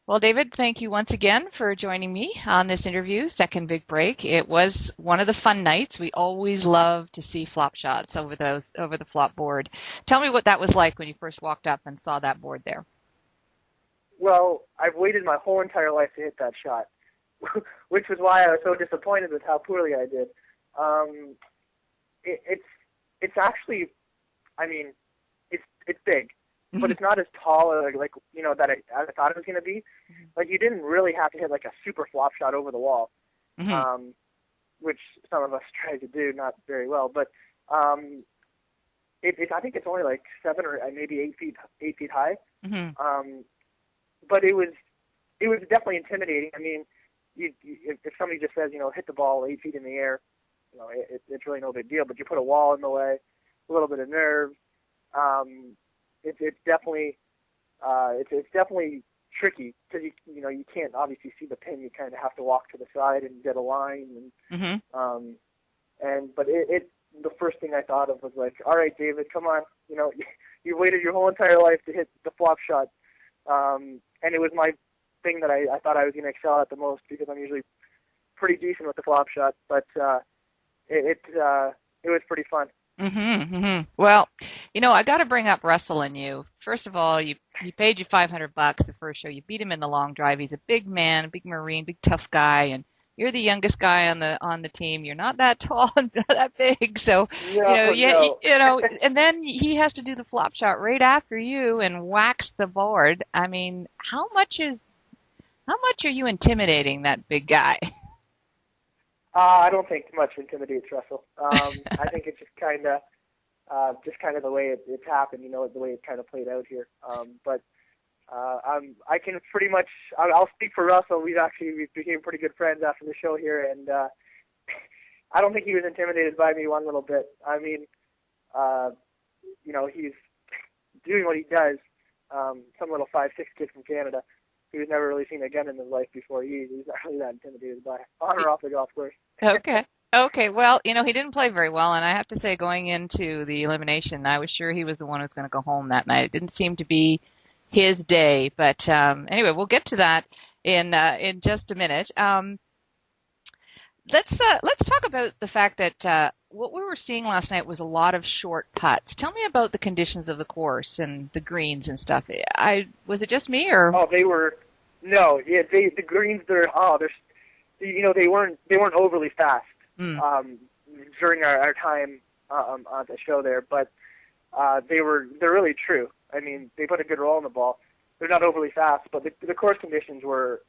Well, David, thank you once again for joining me on this interview, Second Big Break. It was one of the fun nights. We always love to see flop shots over the flop board. Tell me what that was like when you first walked up and saw that board there. Well, I've waited my whole entire life to hit that shot, which was why I was so disappointed with how poorly I did. It's actually, I mean, it's big, but it's not as tall as that I thought it was going to be. Like, you didn't really have to hit like a super flop shot over the wall, which some of us try to do, not very well. But I think it's only like 7 or maybe 8 feet high. But it was definitely intimidating. I mean, if somebody just says, hit the ball 8 feet in the air, it's really no big deal. But you put a wall in the way, a little bit of nerve. It's definitely tricky because you can't obviously see the pin. You kind of have to walk to the side and get a line. But the first thing I thought of was like, all right, David, come on. You waited your whole entire life to hit the flop shot. And it was my thing that I thought I was going to excel at the most because I'm usually pretty decent with the flop shot. But it was pretty fun. Well, I got to bring up Russell and you. First of all, you paid you $500 the first show. You beat him in the long drive. He's a big man, a big Marine, big tough guy, and you're the youngest guy on the team. You're not that tall and not that big, so no. And then he has to do the flop shot right after you and wax the board. I mean, how much are you intimidating that big guy? I don't think much intimidates Russell. I think it's just kind of the way it's happened, the way it kind of played out here. But I can pretty much, I'll speak for Russell. We became pretty good friends after the show here, and I don't think he was intimidated by me one little bit. I mean, he's doing what he does. Some little 5'6" kid from Canada who's never really seen a gun in his life before. He's not really that intimidated by on or off the golf course. Okay. Well, he didn't play very well, and I have to say, going into the elimination, I was sure he was the one who was going to go home that night. It didn't seem to be his day, but anyway, we'll get to that in just a minute. Let's talk about the fact that what we were seeing last night was a lot of short putts. Tell me about the conditions of the course and the greens and stuff. Was it just me or? Oh, they were the greens they weren't overly fast during our time on the show there, but they're really true. I mean, they put a good roll on the ball. They're not overly fast, but the course conditions they're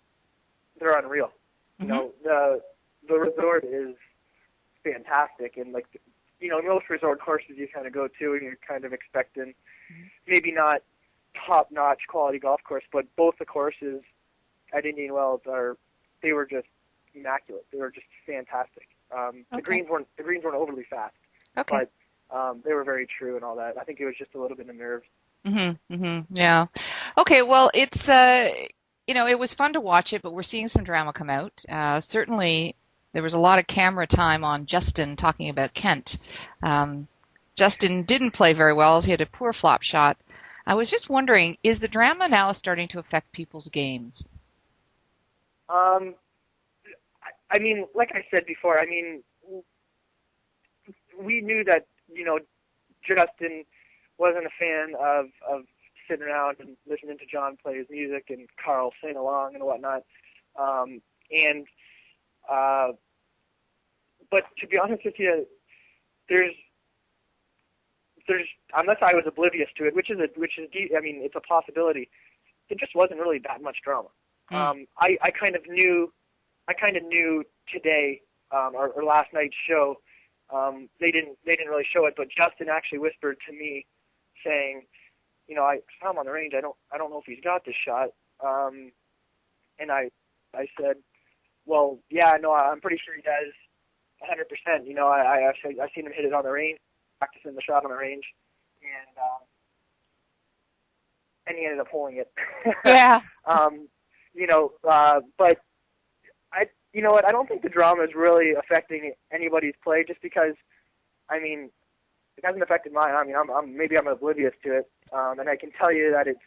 unreal. The resort is fantastic, and most resort courses you kind of go to and you're kind of expecting maybe not top-notch quality golf course, but both the courses at Indian Wells they were just immaculate. They were just fantastic. The greens weren't overly fast, but they were very true and all that. I think it was just a little bit of nerves. Yeah. Okay. Well, it's it was fun to watch it, but we're seeing some drama come out. Certainly, there was a lot of camera time on Justin talking about Kent. Justin didn't play very well. He had a poor flop shot. I was just wondering, is the drama now starting to affect people's games? I mean, like I said before, we knew that, Justin wasn't a fan of sitting around and listening to John play his music and Carl sing along and whatnot. But to be honest with you, there's unless I was oblivious to it, which is it's a possibility. There just wasn't really that much drama. I kind of knew today or last night's show. They didn't really show it, but Justin actually whispered to me, saying, I saw him on the range. I don't know if he's got this shot. And I said, well, yeah, no, I'm pretty sure he does, 100%. I've seen him hit it on the range, practicing the shot on the range, and he ended up holding it. Yeah. But you know what? I don't think the drama is really affecting anybody's play, just because, it hasn't affected mine. I'm oblivious to it, and I can tell you that it's,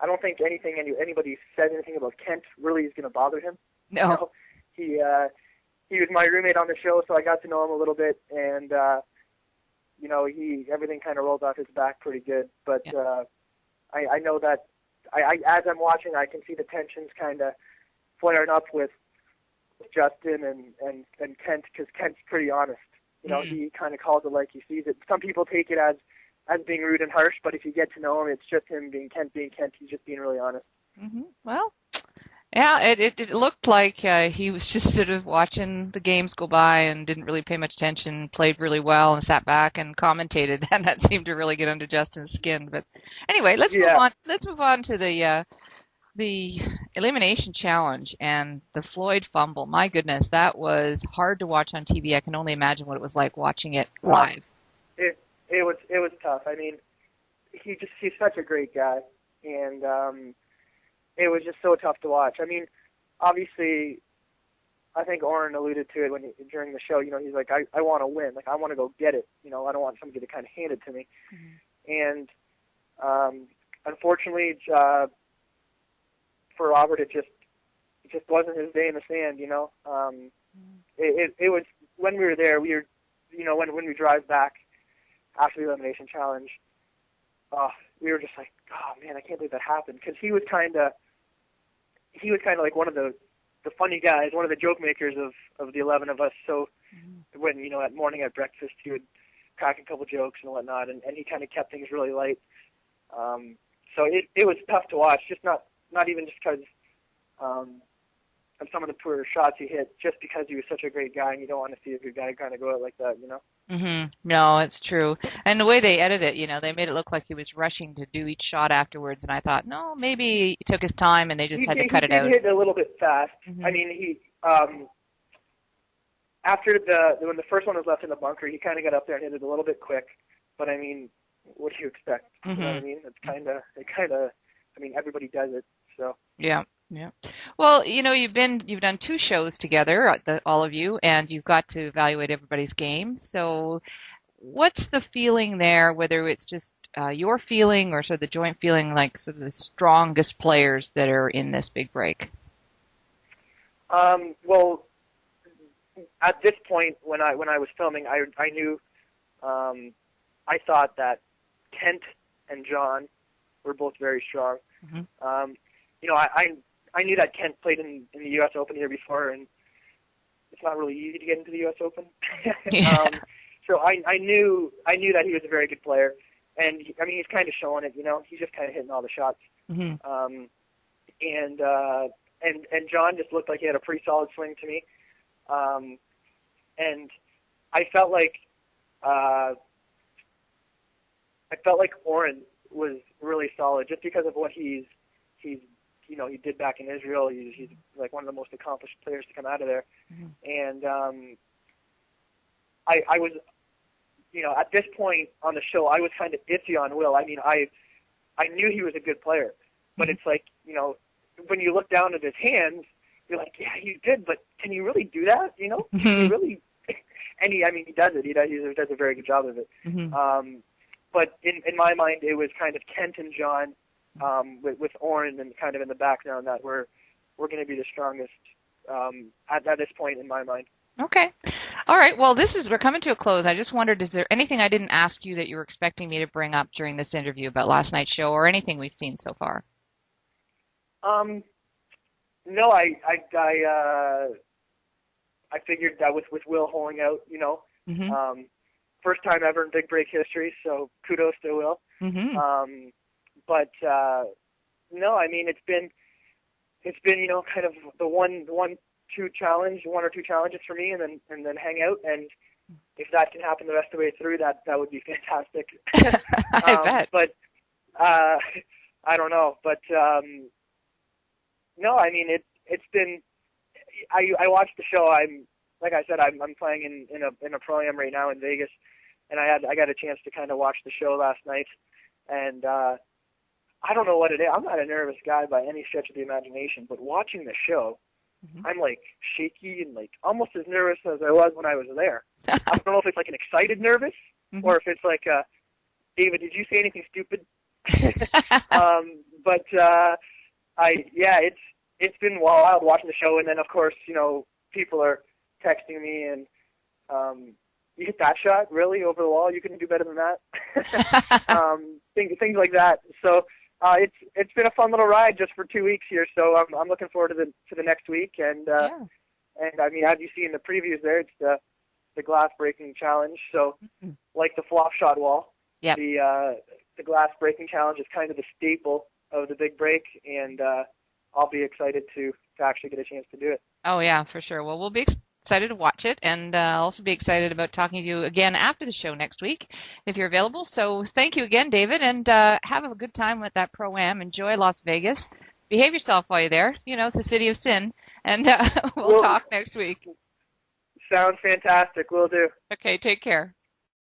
I don't think anybody said anything about Kent really is going to bother him. No. You know, he was my roommate on the show, so I got to know him a little bit, and you know, everything kind of rolled off his back pretty good. But I know that as I'm watching, I can see the tensions kind of flaring up with Justin and Kent, because Kent's pretty honest. You know, he kind of calls it like he sees it. Some people take it as being rude and harsh, but if you get to know him, it's just him being Kent. He's just being really honest. Mm-hmm. Well, yeah, it looked like he was just sort of watching the games go by and didn't really pay much attention, played really well, and sat back and commentated, and that seemed to really get under Justin's skin. But anyway, let's move on. Let's move on to the elimination challenge and the Floyd fumble. My goodness, that was hard to watch on TV. I can only imagine what it was like watching it live. It was tough. I mean, he's such a great guy, and it was just so tough to watch. I mean, obviously, I think Oren alluded to it during the show. You know, he's like, I want to win. Like, I want to go get it. You know, I don't want somebody to kind of hand it to me. Mm-hmm. And unfortunately, for Robert, it just wasn't his day in the sand. You know, it was when we were there. We were, you know, when we drive back after the elimination challenge, we were just like, oh man, I can't believe that happened, because he was kind of like one of the funny guys, one of the joke makers of the 11 of us. So when, you know, at morning at breakfast, he would crack a couple jokes and whatnot, and he kind of kept things really light. So it was tough to watch, just not even just because of some of the poor shots he hit, just because he was such a great guy, and you don't want to see a good guy kind of go out like that, you know? Mm-hmm. No, it's true. And the way they edited it, you know, they made it look like he was rushing to do each shot afterwards, and I thought, no, maybe he took his time and they just had to cut it out. He hit a little bit fast. Mm-hmm. I mean, he after when the first one was left in the bunker, he kind of got up there and hit it a little bit quick. But I mean, what do you expect? Mm-hmm. You know what I mean? I mean, everybody does it. So yeah. Yeah. Well, you know, you've done 2 shows together, all of you, and you've got to evaluate everybody's game. So what's the feeling there, whether it's just your feeling or sort of the joint feeling, like sort of the strongest players that are in this big break? Well, at this point, when I was filming, I knew, I thought that Kent and John were both very strong. Mm-hmm. You know, I knew that Kent played in the U.S. Open the year before, and it's not really easy to get into the U.S. Open. Yeah. So I knew that he was a very good player, and I mean, he's kind of showing it. You know, he's just kind of hitting all the shots. Mm-hmm. And John just looked like he had a pretty solid swing to me, and I felt like Oren was really solid just because of what he's you know, he did back in Israel. He's like one of the most accomplished players to come out of there. Mm-hmm. And I was, you know, at this point on the show, I was kind of iffy on Will. I mean, I knew he was a good player, but it's like, you know, when you look down at his hands, you're like, yeah, he's good, but can you really do that? You know, can you really? And he does it. He does a very good job of it. Mm-hmm. But in my mind, it was kind of Kent and John. With Oren and kind of in the background, that we're going to be the strongest at this point in my mind. Okay. All right. Well, we're coming to a close. I just wondered, is there anything I didn't ask you that you were expecting me to bring up during this interview about last night's show, or anything we've seen so far? No, I figured that with Will holding out, you know, mm-hmm. First time ever in Big Break history, so kudos to Will. Mm-hmm. But no, I mean, it's been you know, kind of the one or two challenges for me, and then hang out, and if that can happen the rest of the way through, that would be fantastic. I bet. But I don't know. But no, I mean, it's been. I watched the show. Like I said, I'm playing in a pro-am right now in Vegas, and I got a chance to kind of watch the show last night, and I don't know what it is. I'm not a nervous guy by any stretch of the imagination, but watching the show, mm-hmm. I'm like shaky and like almost as nervous as I was when I was there. I don't know if it's like an excited nervous, mm-hmm. or if it's like, David, did you say anything stupid? But it's been wild watching the show, and then of course, people are texting me and you hit that shot really over the wall. You couldn't do better than that. Things like that. So it's been a fun little ride just for 2 weeks here. So I'm looking forward to the next week. And I mean, as you see in the previews there, it's the glass breaking challenge. So like the flop shot wall, the glass breaking challenge is kind of the staple of the big break, and I'll be excited to actually get a chance to do it. Oh yeah, for sure. Well, we'll be excited to watch it, and I'll also be excited about talking to you again after the show next week if you're available. So thank you again, David, and have a good time with that Pro-Am. Enjoy Las Vegas. Behave yourself while you're there. It's the city of sin, and we'll talk next week. Sounds fantastic. Will do. Okay, take care.